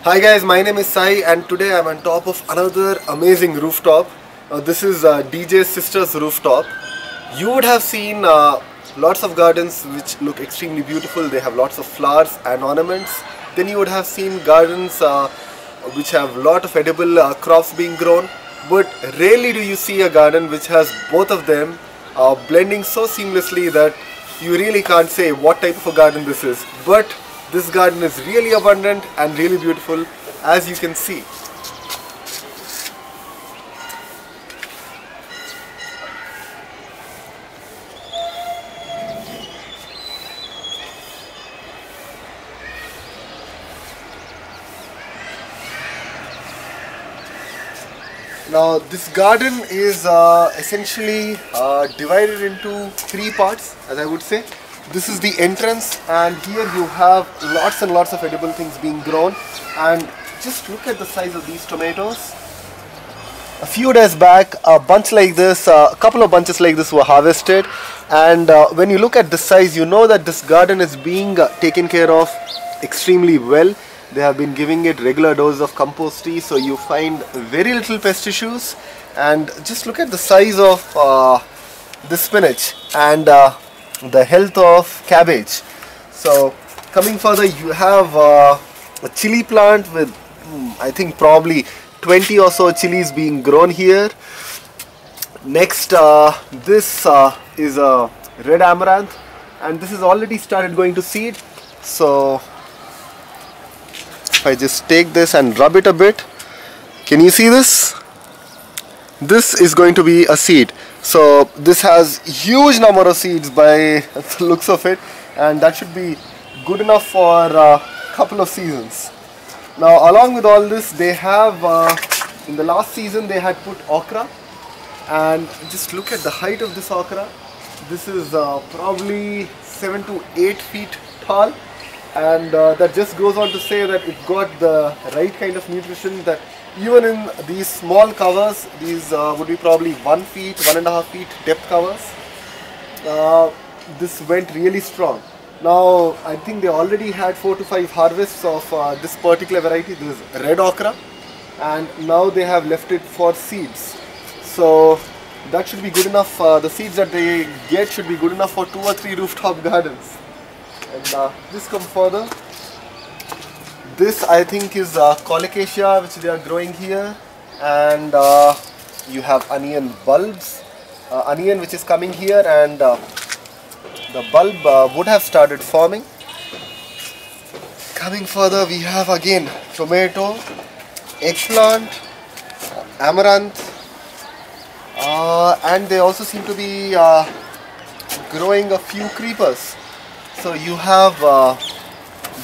Hi guys, my name is Sai and today I'm on top of another amazing rooftop. This is DJ's sister's rooftop. You would have seen lots of gardens which look extremely beautiful. They have lots of flowers and ornaments. Then you would have seen gardens which have lot of edible crops being grown. But rarely do you see a garden which has both of them blending so seamlessly that you really can't say what type of a garden this is. But this garden is really abundant and really beautiful, as you can see. Now this garden is essentially divided into three parts, as I would say. This is the entrance, and here you have lots and lots of edible things being grown. And just look at the size of these tomatoes. A few days back, a bunch like this, a couple of bunches like this were harvested, and when you look at the size, you know that this garden is being taken care of extremely well. They have been giving it regular dose of compost tea, so you find very little pest issues. And just look at the size of this spinach and the health of cabbage. So coming further, you have a chili plant with I think probably 20 or so chilies being grown here. Next, this is a red amaranth, and this has already started going to seed. So if I just take this and rub it a bit, can you see this? This is going to be a seed. So this has huge number of seeds by the looks of it, and that should be good enough for a couple of seasons. Now along with all this, they have in the last season they had put okra, and just look at the height of this okra. This is probably 7 to 8 feet tall, and that just goes on to say that it got the right kind of nutrition, that even in these small covers, these would be probably 1 feet, 1.5 feet depth covers, this went really strong. Now I think they already had 4 to 5 harvests of this particular variety, this red okra, and now they have left it for seeds. So that should be good enough. The seeds that they get should be good enough for 2 or 3 rooftop gardens. And just come further. This I think is colocasia which they are growing here, and you have onion bulbs, onion which is coming here, and the bulb would have started forming. Coming further, we have again tomato, eggplant, amaranth, and they also seem to be growing a few creepers. So you have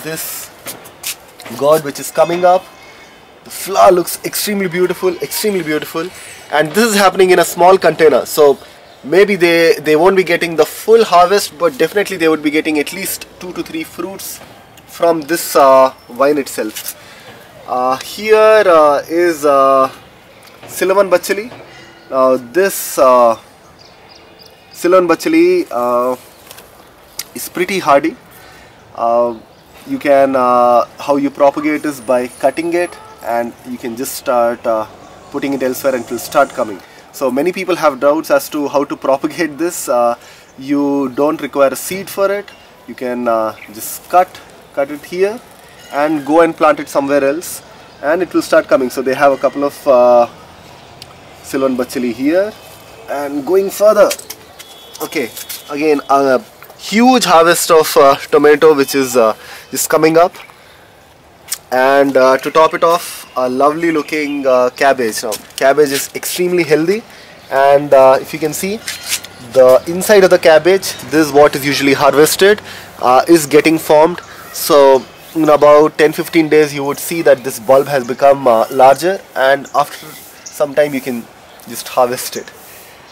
this gourd which is coming up. The flower looks extremely beautiful, and this is happening in a small container. So maybe they won't be getting the full harvest, but definitely they would be getting at least 2 to 3 fruits from this vine itself. Here is Ceylon bacheli. This Ceylon bacheli is pretty hardy. You can how you propagate is by cutting it, and you can just start putting it elsewhere and it will start coming. So many people have doubts as to how to propagate this. You don't require a seed for it. You can just cut it here and go and plant it somewhere else, and it will start coming. So they have a couple of Ceylon bacheli here, and going further, okay, again a huge harvest of tomato which is just coming up, and to top it off, a lovely looking cabbage. Now cabbage is extremely healthy, and if you can see the inside of the cabbage, this is what is usually harvested, is getting formed. So in about 10-15 days you would see that this bulb has become larger, and after some time you can just harvest it.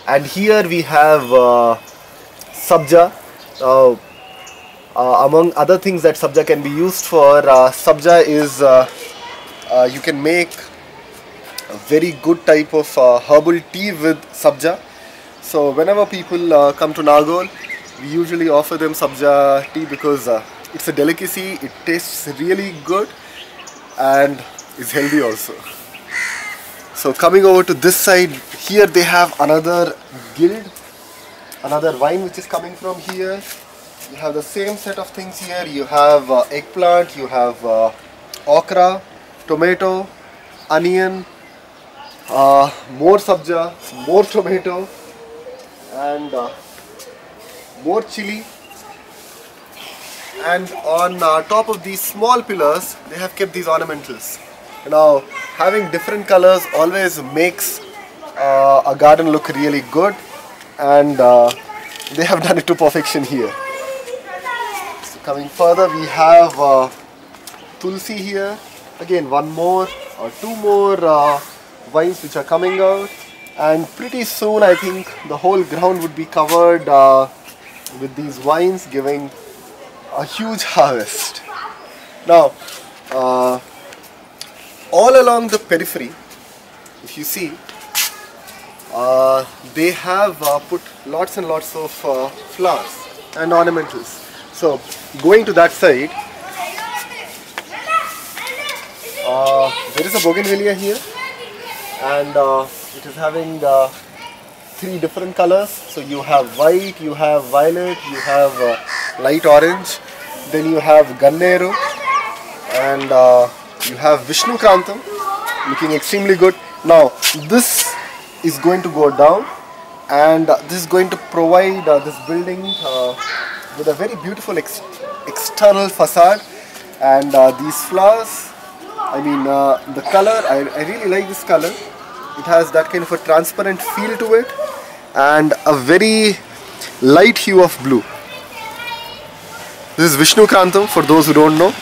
And here we have sabja. Among other things that sabja can be used for, sabja is you can make a very good type of herbal tea with sabja. So whenever people come to Nagaul, we usually offer them sabja tea because it's a delicacy, it tastes really good, and is healthy also. So coming over to this side, here they have another guild, another vine which is coming from here. You have the same set of things here. You have eggplant, you have okra, tomato, onion, more sabja, more tomato, and more chili. And on top of these small pillars, they have kept these ornamentals. Now, having different colors always makes a garden look really good, and they have done it to perfection here. So coming further, we have tulsi here. Again, one more or two more vines which are coming out, and pretty soon I think the whole ground would be covered with these vines, giving a huge harvest. Now, all along the periphery, if you see, they have put lots and lots of flowers and ornamentals. So, going to that side, there is a bougainvillea here, and it is having 3 different colors. So you have white, you have violet, you have light orange, then you have Ganneru, and you have Vishnu Krantam, looking extremely good. Now this is going to go down, and this is going to provide this building with a very beautiful external facade. And these flowers, I mean the color, I really like this color. It has that kind of a transparent feel to it, and a very light hue of blue. This is Vishnu Krantam, for those who don't know.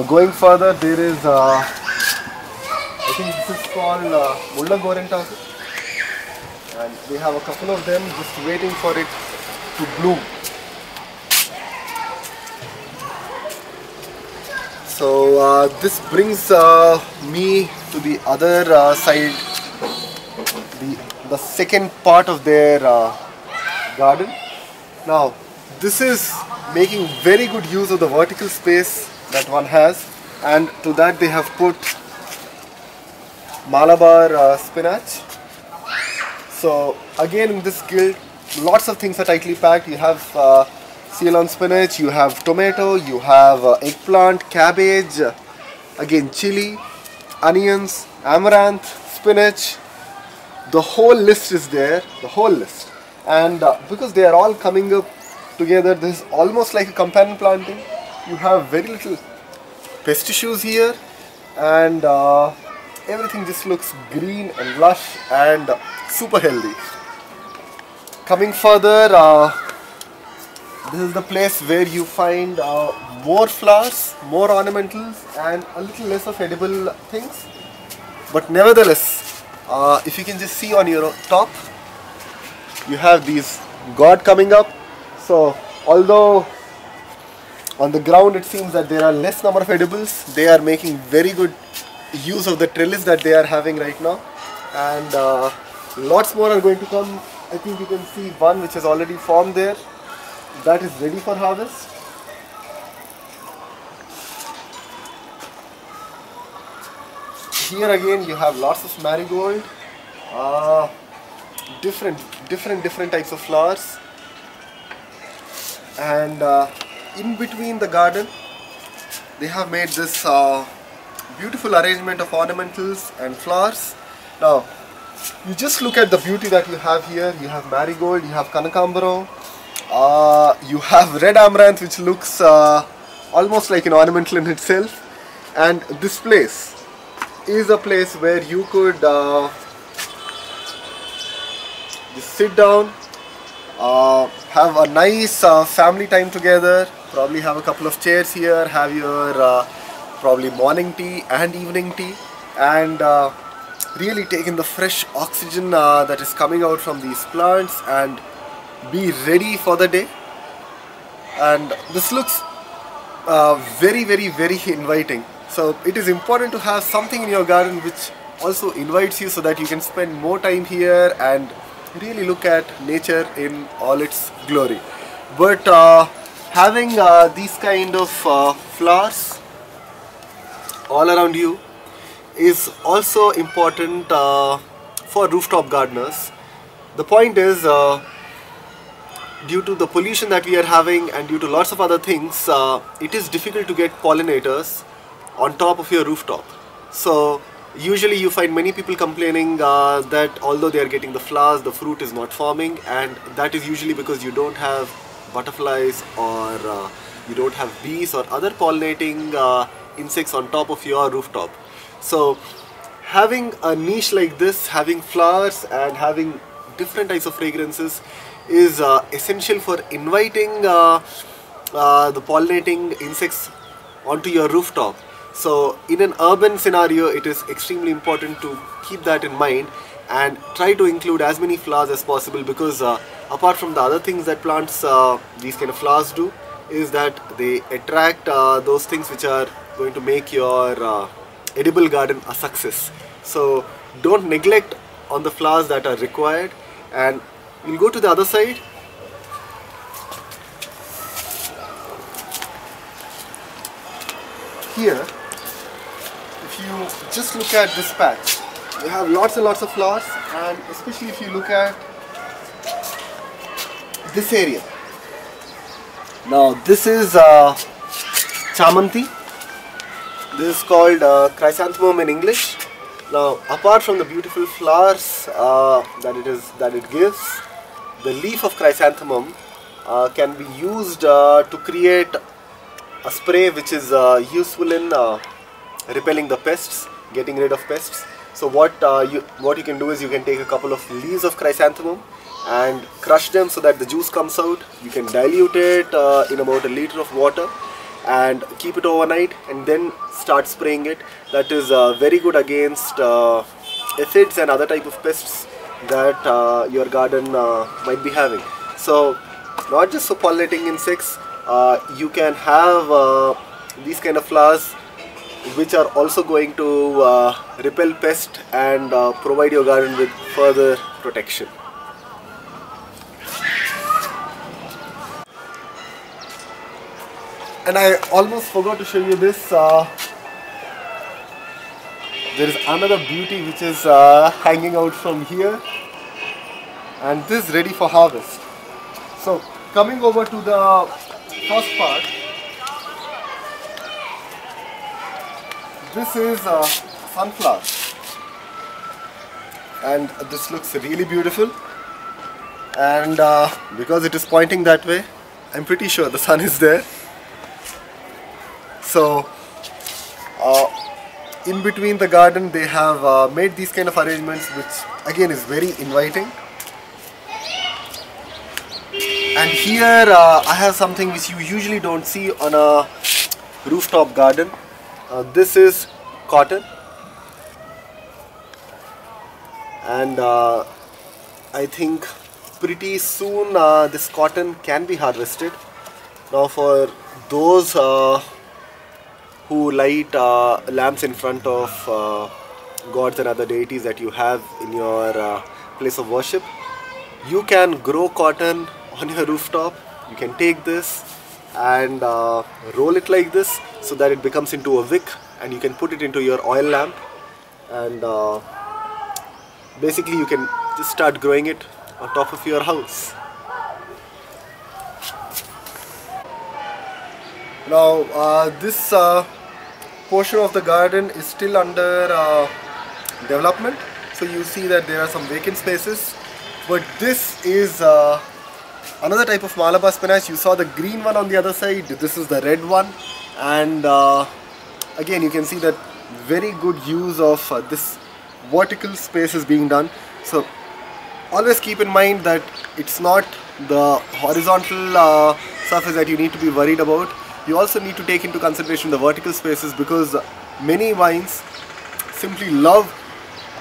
Going further, there is I think this is called Mulla Gorintaku, and they have a couple of them just waiting for it to bloom. So this brings me to the other side, the second part of their garden. Now this is making very good use of the vertical space that one has, and to that they have put Malabar spinach. So again, in this guild, lots of things are tightly packed. You have Ceylon spinach, you have tomato, you have eggplant, cabbage, again chili, onions, amaranth, spinach. The whole list is there, the whole list. And because they are all coming up together, this is almost like a companion planting. You have very little pest issues here, and everything just looks green and lush and super healthy. Coming further, this is the place where you find more flowers, more ornamentals, and a little less of edible things. But nevertheless, if you can just see on your top, you have these gourd coming up. So although on the ground it seems that there are less number of edibles, they are making very good use of the trellis that they are having right now, and lots more are going to come. I think you can see one which has already formed there. That is ready for harvest. Here again you have lots of marigold, different types of flowers, and in between the garden they have made this beautiful arrangement of ornamentals and flowers. Now you just look at the beauty that you have here. You have marigold, you have Kanakambaro, you have red amaranth, which looks almost like an ornamental in itself. And this place is a place where you could just sit down, have a nice family time together, probably have a couple of chairs here, have your probably morning tea and evening tea, and really take in the fresh oxygen that is coming out from these plants, and be ready for the day. And this looks very inviting. So it is important to have something in your garden which also invites you, so that you can spend more time here and really look at nature in all its glory. But Having these kind of flowers all around you is also important for rooftop gardeners. The point is, due to the pollution that we are having and due to lots of other things, it is difficult to get pollinators on top of your rooftop. So usually you find many people complaining that although they are getting the flowers, the fruit is not forming, and that is usually because you don't have butterflies or you don't have bees or other pollinating insects on top of your rooftop. So having a niche like this, having flowers and having different types of fragrances is essential for inviting the pollinating insects onto your rooftop. So in an urban scenario, it is extremely important to keep that in mind and try to include as many flowers as possible, because apart from the other things that plants, these kind of flowers do, is that they attract those things which are going to make your edible garden a success. So don't neglect on the flowers that are required. And we'll go to the other side. Here, if you just look at this patch, you have lots and lots of flowers, and especially if you look at this area. Now this is Chamanti. This is called chrysanthemum in English. Now, apart from the beautiful flowers that it gives, the leaf of chrysanthemum can be used to create a spray which is useful in repelling the pests, getting rid of pests. So what you can do is you can take a couple of leaves of chrysanthemum and crush them so that the juice comes out. You can dilute it in about a liter of water and keep it overnight and then start spraying it. That is very good against aphids and other type of pests that your garden might be having. So not just for pollinating insects, you can have these kind of flowers which are also going to repel pests and provide your garden with further protection. And I almost forgot to show you this. There is another beauty which is hanging out from here, and this is ready for harvest. So coming over to the first part, this is sunflower, and this looks really beautiful, and because it is pointing that way, I'm pretty sure the sun is there. So in between the garden they have made these kind of arrangements, which again is very inviting. And here I have something which you usually don't see on a rooftop garden. This is cotton, and I think pretty soon this cotton can be harvested. Now for those who light lamps in front of gods and other deities that you have in your place of worship, you can grow cotton on your rooftop. You can take this and roll it like this so that it becomes into a wick, and you can put it into your oil lamp, and basically you can just start growing it on top of your house. Now this portion of the garden is still under development, so you see that there are some vacant spaces, but this is another type of Malabar spinach. You saw the green one on the other side, this is the red one, and again you can see that very good use of this vertical space is being done. So always keep in mind that it's not the horizontal surface that you need to be worried about. You also need to take into consideration the vertical spaces, because many vines simply love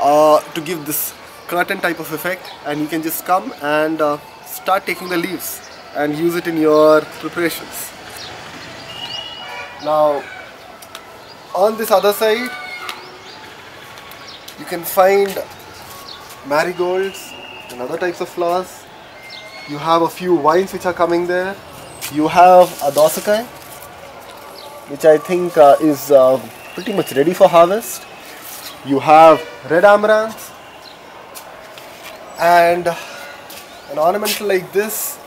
to give this curtain type of effect, and you can just come and start taking the leaves and use it in your preparations. Now on this other side you can find marigolds and other types of flowers. You have a few vines which are coming there, You have a dosakai, which I think is pretty much ready for harvest. You have red amaranth, and an ornamental like this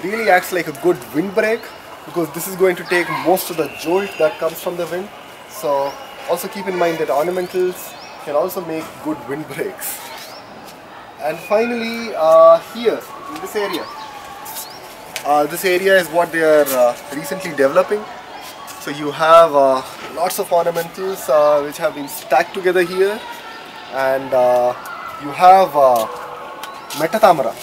really acts like a good windbreak, because this is going to take most of the jolt that comes from the wind. So also keep in mind that ornamentals can also make good windbreaks. And finally, here in this area is what they are recently developing. So you have lots of ornamentals which have been stacked together here, and you have Metatamara.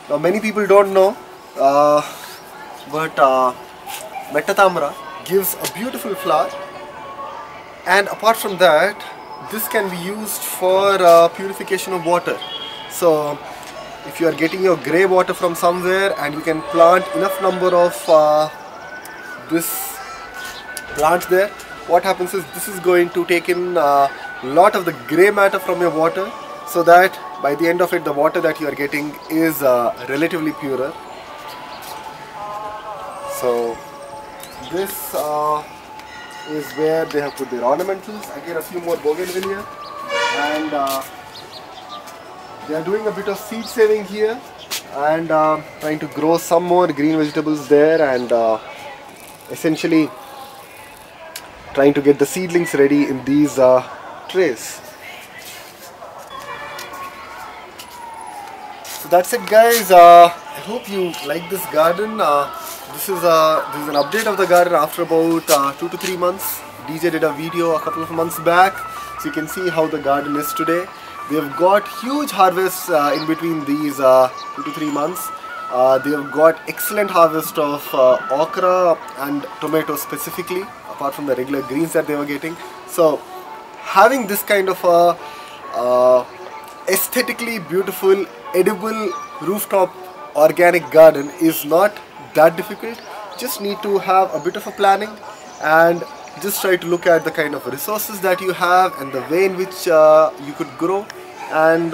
Now many people don't know, but Metatamara gives a beautiful flower, and apart from that, this can be used for purification of water. So if you are getting your grey water from somewhere and you can plant enough number of this plants there, what happens is this is going to take in a lot of the grey matter from your water, so that by the end of it the water that you are getting is relatively purer. So this is where they have put their ornamentals. Again, a few more bougainvillea, and they are doing a bit of seed saving here, and trying to grow some more green vegetables there, and essentially trying to get the seedlings ready in these trays. So that's it, guys. I hope you like this garden. This is an update of the garden after about 2 to 3 months. DJ did a video a couple of months back, so you can see how the garden is today. They've got huge harvests in between these 2 to 3 months. They have got excellent harvest of okra and tomatoes specifically, apart from the regular greens that they were getting. So having this kind of a aesthetically beautiful, edible rooftop organic garden is not that difficult. Just need to have a bit of a planning, and just try to look at the kind of resources that you have and the way in which you could grow, and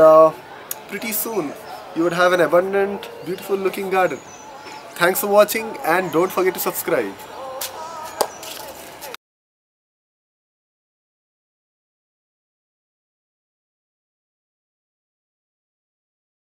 pretty soon you would have an abundant, beautiful looking garden. Thanks for watching, and don't forget to subscribe.